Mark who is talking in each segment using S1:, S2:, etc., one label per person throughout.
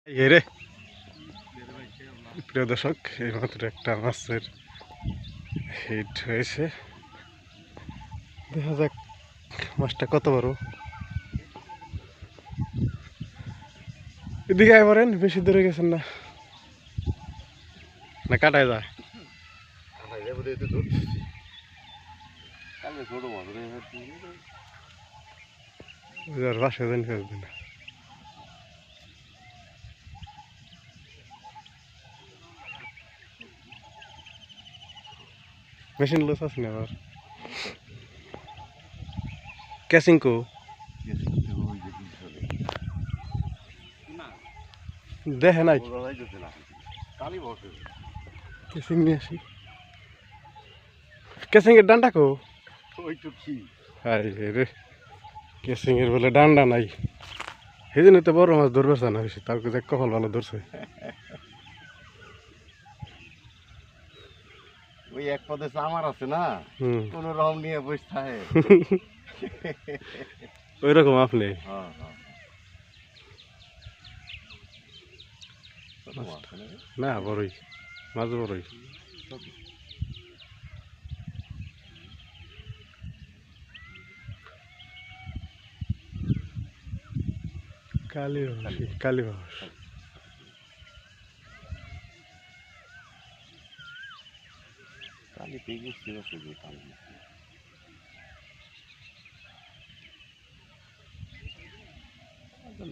S1: রে প্রিয় দর্শক, এইমাত্র একটা মাছের হিট হয়েছে। দেখা যাক মাছটা কত বড়। এদিকে আয় পড়েন, বেশি দূরে গেছেন না, না কাটায় যায়। বাসা দেন ফেসবেন না, মেশিন লস আছে না আবার। ক্যাসিংকো দেখে নাই, ক্যাসিং নিয়ে আসি। ক্যাসিং এর ডান্ডা কো? রে ক্যাসিং এর বলে ডান্ডা নাই, সেই জন্য তো বড় মাছ ধরবে না বেশি। তার কপাল ভালো ধরছে।
S2: ওই এক পদে চামার আছে না, কোন রকম নিয়ে বসে থাকে।
S1: ওই রকম আপনি না বড়ই মাছ বড়ই। কালী কালী বাস
S2: কালি পেয়ে ছিল শুধু কালি।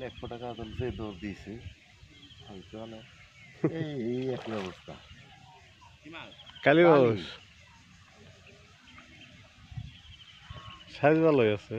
S2: একশো টাকা যে দৌড় দিয়েছে চলে, এই একই অবস্থা।
S1: কালী বাস সাইজ ভালোই আছে।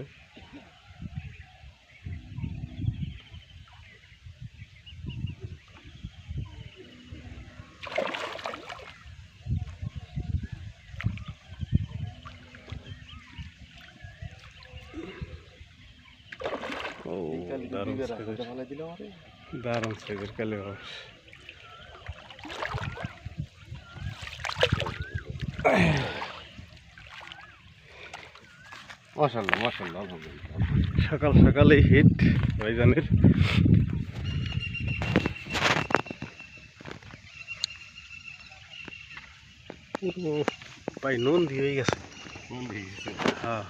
S1: দারুণ সাইজের কালী বাস।
S2: মাশাআল্লাহ মাশাআল্লাহ, আলহামদুলিল্লাহ।
S1: সকাল সকালেই হিট ভাইজানের। পুরো ভাই নুন দিয়ে গেছে।
S2: নুন দিয়ে গেছে।
S1: হ্যাঁ।